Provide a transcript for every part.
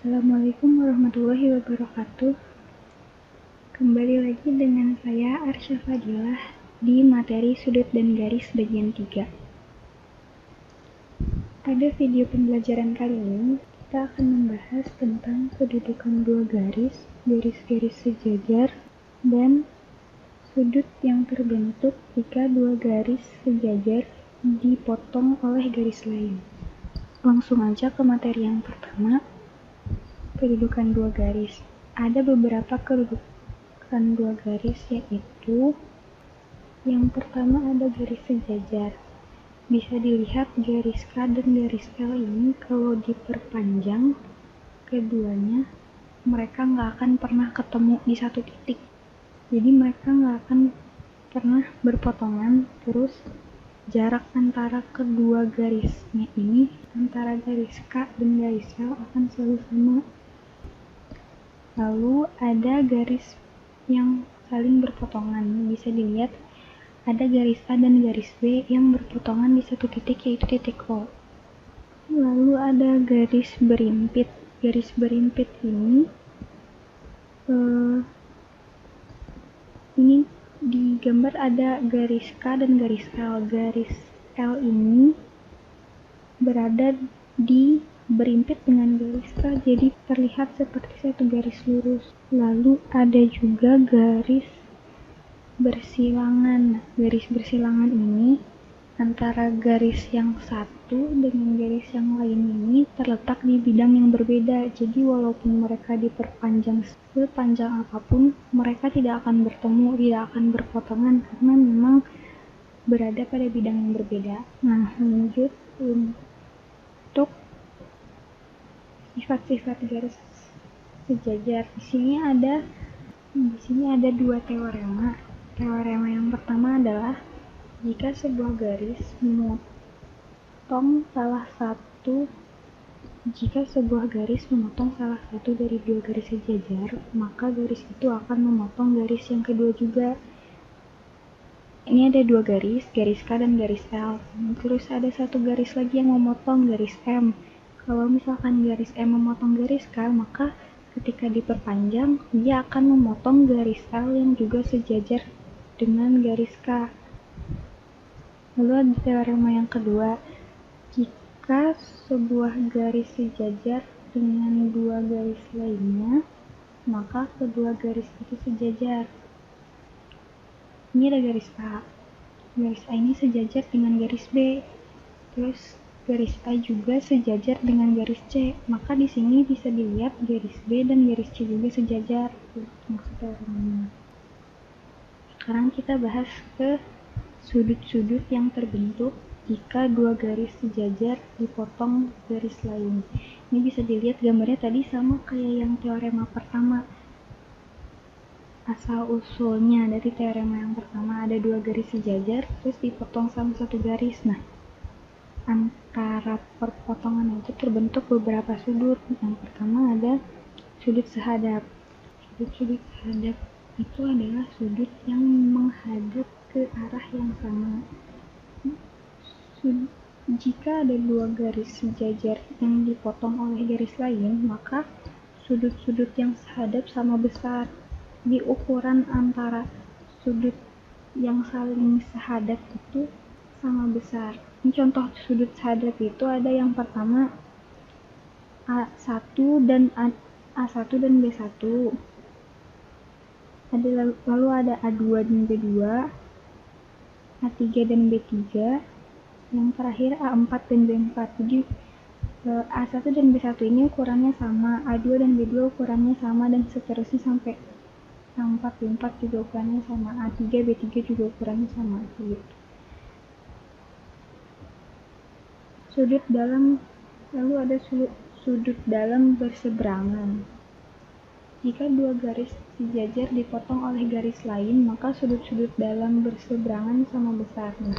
Assalamualaikum warahmatullahi wabarakatuh. Kembali lagi dengan saya Arsya Fadilah di materi sudut dan garis bagian 3. Pada video pembelajaran kali ini, kita akan membahas tentang kedudukan dua garis, garis-garis sejajar, dan sudut yang terbentuk jika dua garis sejajar dipotong oleh garis lain. Langsung aja ke materi yang pertama. Kedudukan dua garis. Ada beberapa kedudukan dua garis, yaitu yang pertama ada garis sejajar. Bisa dilihat garis K dan garis L ini kalau diperpanjang keduanya, mereka nggak akan pernah ketemu di satu titik. Jadi mereka nggak akan pernah berpotongan, terus jarak antara kedua garisnya ini, antara garis K dan garis L akan selalu sama. Lalu ada garis yang saling berpotongan, bisa dilihat ada garis A dan garis B yang berpotongan di satu titik, yaitu titik O. Lalu ada garis berimpit. Garis berimpit ini digambar ada garis K dan garis L. Garis L ini berada di berimpit dengan garis K, jadi terlihat seperti satu garis lurus. Lalu ada juga garis bersilangan. Garis bersilangan ini antara garis yang satu dengan garis yang lain ini terletak di bidang yang berbeda. Jadi walaupun mereka diperpanjang sepanjang apapun, mereka tidak akan bertemu, tidak akan berpotongan karena memang berada pada bidang yang berbeda. Nah, lanjut untuk sifat-sifat garis sejajar. Di sini ada dua teorema. Teorema yang pertama adalah jika sebuah garis memotong salah satu dari dua garis sejajar, maka garis itu akan memotong garis yang kedua juga. Ini ada dua garis K dan garis L. Terus ada satu garis lagi yang memotong, garis M. Kalau misalkan garis M memotong garis K, maka ketika diperpanjang, dia akan memotong garis L yang juga sejajar dengan garis K. Lalu ada teorema yang kedua, jika sebuah garis sejajar dengan dua garis lainnya, maka kedua garis itu sejajar. Ini ada garis A. Garis A ini sejajar dengan garis B. Terus garis A juga sejajar dengan garis C. Maka di sini bisa dilihat garis B dan garis C juga sejajar. Maksudnya. Sekarang kita bahas ke sudut-sudut yang terbentuk jika dua garis sejajar dipotong garis lain. Ini bisa dilihat gambarnya tadi sama kayak yang teorema pertama. Asal-usulnya dari teorema yang pertama ada dua garis sejajar terus dipotong sama satu garis. Nah, antara perpotongan itu terbentuk beberapa sudut. Yang pertama ada sudut sehadap. Sudut sehadap itu adalah sudut yang menghadap ke arah yang sama. Jika ada dua garis sejajar yang dipotong oleh garis lain, maka sudut-sudut yang sehadap sama besar. Di ukuran antara sudut yang saling sehadap itu sama besar. Ini contoh sudut sehadap itu ada yang pertama A1 dan B1. Lalu ada A2 dan B2, A3 dan B3, yang terakhir A4 dan B4. Jadi A1 dan B1 ini ukurannya sama, A2 dan B2 ukurannya sama, dan seterusnya sampai A4, B4 juga ukurannya sama, A3, B3 juga ukurannya sama. Gitu. Lalu ada sudut dalam berseberangan. Jika dua garis sejajar dipotong oleh garis lain, maka sudut-sudut dalam berseberangan sama besarnya.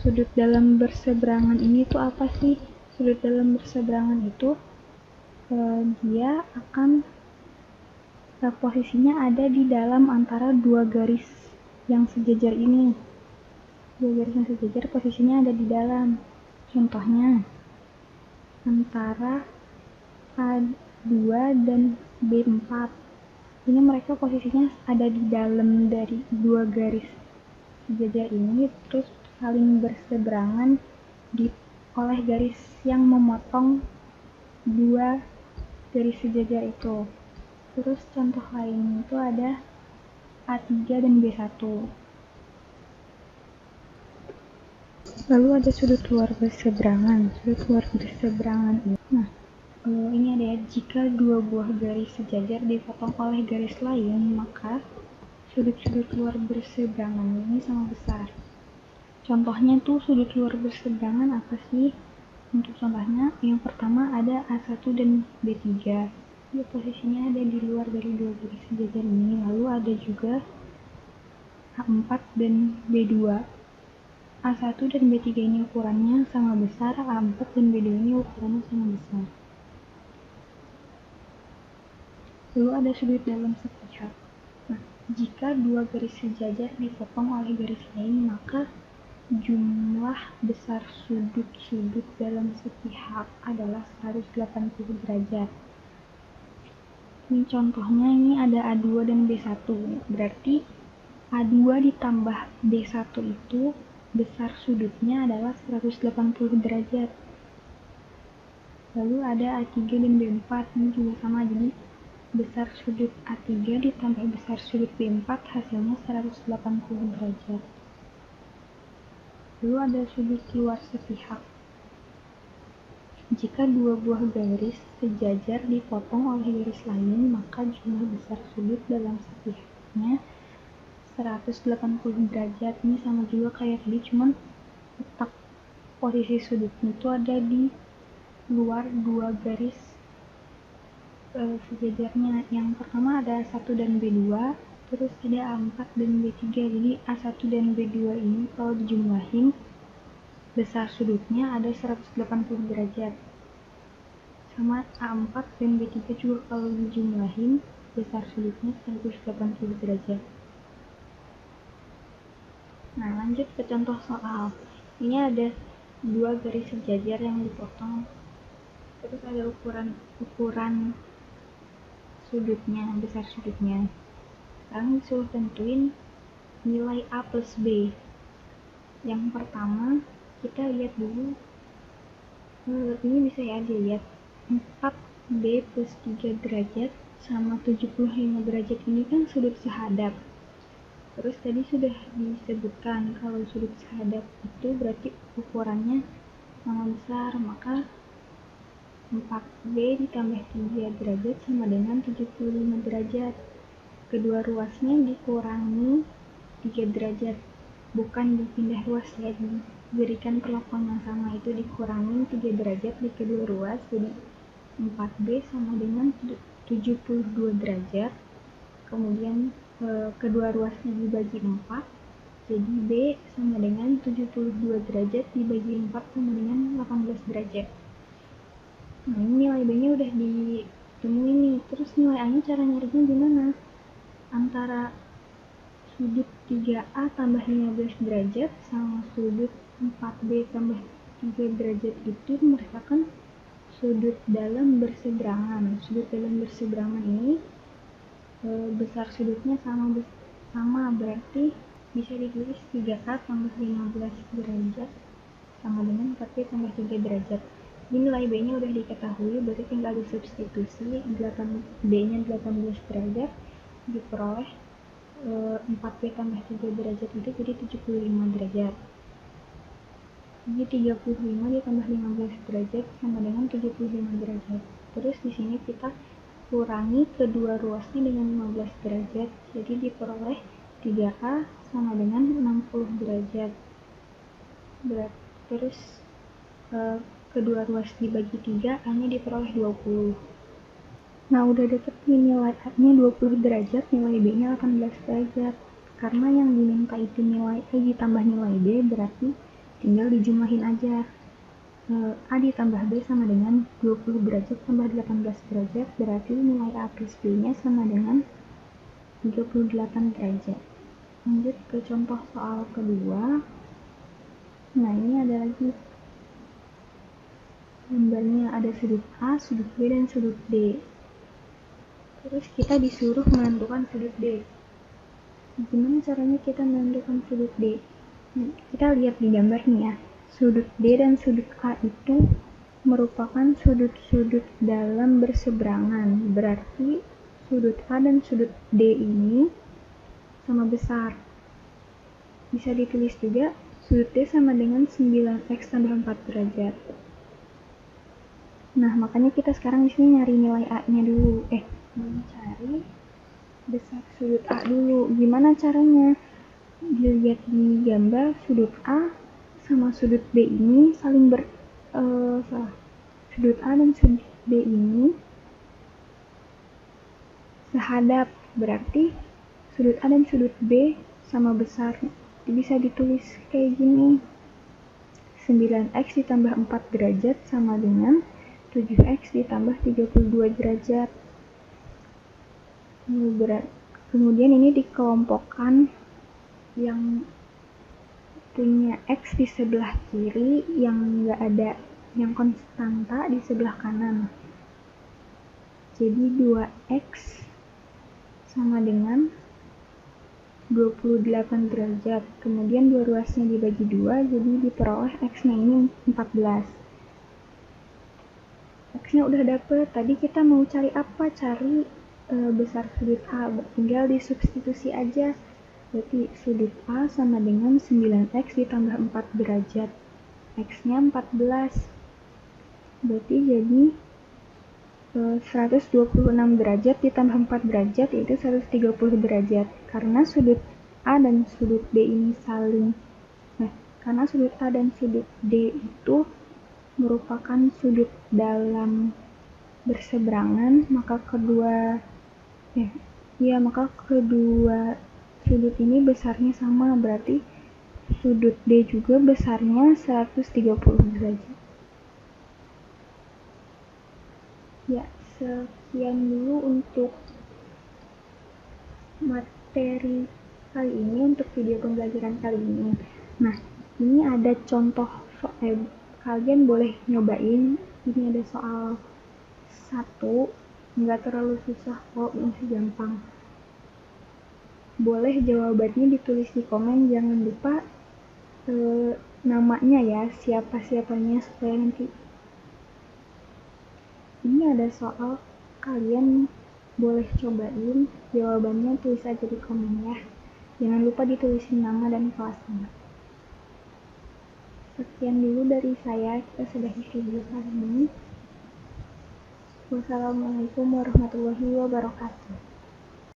Sudut dalam berseberangan ini tuh apa sih? Sudut dalam berseberangan itu dia akan posisinya ada di dalam antara dua garis yang sejajar ini. Dua garis yang sejajar posisinya ada di dalam. Contohnya antara 2 dan B4. Ini mereka posisinya ada di dalam dari dua garis sejajar ini, terus saling berseberangan oleh garis yang memotong dua garis sejajar itu. Terus contoh lain itu ada A3 dan B1. Lalu ada sudut luar berseberangan. Sudut luar berseberangan ini. Nah, ini ada ya, jika dua buah garis sejajar dipotong oleh garis lain, maka sudut-sudut luar berseberangan ini sama besar. Contohnya tuh sudut luar berseberangan apa sih? Untuk contohnya, yang pertama ada A1 dan B3. Dia posisinya ada di luar dari dua garis sejajar ini. Lalu ada juga A4 dan B2. A1 dan B3 ini ukurannya sama besar, A4 dan B2 ini ukurannya sama besar. Lalu ada sudut dalam sepihak. Nah, jika dua garis sejajar dipotong oleh garis lain, maka jumlah besar sudut-sudut dalam sepihak adalah 180 derajat. Ini contohnya, ini ada A2 dan B1. Berarti A2 ditambah B1 itu besar sudutnya adalah 180 derajat. Lalu ada A3 dan B4, ini juga sama, jadi besar sudut A3 ditambah besar sudut B4 hasilnya 180 derajat. Lalu ada sudut luar sepihak. Jika dua buah garis sejajar dipotong oleh garis lain, maka jumlah besar sudut dalam sepihaknya 180 derajat. Ini sama juga kayak tadi, cuman letak posisi sudutnya itu ada di luar dua garis sejajarnya. Yang pertama ada A1 dan B2, terus ada A4 dan B3. Jadi A1 dan B2 ini kalau dijumlahin besar sudutnya ada 180 derajat. Sama A4 dan B3 juga kalau dijumlahin besar sudutnya 180 derajat. Nah, lanjut ke contoh soal. Ini ada dua garis sejajar yang dipotong. Terus ada ukuran sudutnya, besar sudutnya. Sekarang disuruh tentuin nilai A plus B. Yang pertama, kita lihat dulu, ini bisa ya dilihat 4B plus 3 derajat sama 75 derajat ini kan sudut sehadap. Terus tadi sudah disebutkan kalau sudut sehadap itu berarti ukurannya sama besar, maka 4B ditambah 3 derajat sama dengan 75 derajat. Kedua ruasnya dikurangi 3 derajat, bukan dipindah ruas ya, diberikan perlakuan yang sama, itu dikurangi 3 derajat di kedua ruas, jadi 4B sama dengan 72 derajat. Kemudian kedua ruasnya dibagi 4, jadi B sama dengan 72 derajat dibagi 4 sama dengan 18 derajat. Nah, ini nilai B-nya udah ditemuin nih. Terus nilai A-nya cara nyarinya gimana? Antara sudut 3A tambah 15 derajat sama sudut 4B tambah 3 derajat itu merupakan sudut dalam berseberangan. Sudut dalam berseberangan ini besar sudutnya sama, berarti bisa ditulis 3A tambah 15 derajat sama dengan 4B tambah 3 derajat. Ini nilai B-nya udah diketahui, berarti tinggal disubstitusi. 8B-nya 18 derajat diperoleh 4B tambah 3 derajat itu jadi 75 derajat. Jadi 35 ditambah 15 derajat sama dengan 75 derajat. Terus di sini kita kurangi kedua ruasnya dengan 15 derajat, jadi diperoleh 3A sama dengan 60 derajat. Terus kedua ruas dibagi 3, A-nya diperoleh 20. Nah, udah dapet nih nilai A-nya 20 derajat, nilai B-nya 18 derajat. Karena yang diminta itu nilai A ditambah nilai B, berarti tinggal dijumlahin aja. A ditambah B sama dengan 20 derajat tambah 18 derajat, berarti nilai A plus B-nya sama dengan 38 derajat. Lanjut ke contoh soal kedua. Nah, ini ada lagi gambarnya, ada sudut A, sudut B, dan sudut D. Terus kita disuruh menentukan sudut D. Gimana caranya kita menentukan sudut D? Kita lihat di gambar nih ya. Sudut D dan sudut A itu merupakan sudut-sudut dalam berseberangan. Berarti sudut A dan sudut D ini sama besar. Bisa ditulis juga sudut D sama dengan 9x tambah 4 derajat. Nah, makanya kita sekarang di sini nyari nilai A-nya dulu. Mencari besar sudut A dulu. Gimana caranya? Dilihat di gambar, sudut A sama sudut B ini saling sudut A dan sudut B ini sehadap, berarti sudut A dan sudut B sama besar. Bisa ditulis kayak gini, 9x ditambah 4 derajat sama dengan 7x ditambah 32 derajat. Kemudian ini dikelompokkan, yang punya x di sebelah kiri, yang nggak ada, yang konstanta di sebelah kanan. Jadi 2x sama dengan 28 derajat. Kemudian dua ruasnya dibagi 2, jadi diperoleh x-nya ini 14. X-nya udah dapet. Tadi kita mau cari apa? Cari besar sudut A. Tinggal disubstitusi aja. Berarti sudut A sama dengan 9x ditambah 4 derajat. X-nya 14. Berarti jadi 126 derajat ditambah 4 derajat, yaitu 130 derajat. Karena sudut A dan sudut D ini karena sudut A dan sudut D itu merupakan sudut dalam berseberangan, maka kedua sudut ini besarnya sama, berarti sudut D juga besarnya 130 derajat. Ya, sekian dulu untuk materi kali ini, untuk video pembelajaran kali ini. Nah, ini ada contoh kalian boleh nyobain. Ini ada soal 1, nggak terlalu susah kok, masih gampang. Boleh jawabannya ditulis di komen, jangan lupa namanya ya, siapa-siapanya, supaya nanti ini ada soal, kalian boleh cobain, jawabannya tulis aja di komen ya. Jangan lupa ditulisin nama dan kelasnya. Sekian dulu dari saya, kita sudahi video kali ini. Wassalamualaikum warahmatullahi wabarakatuh.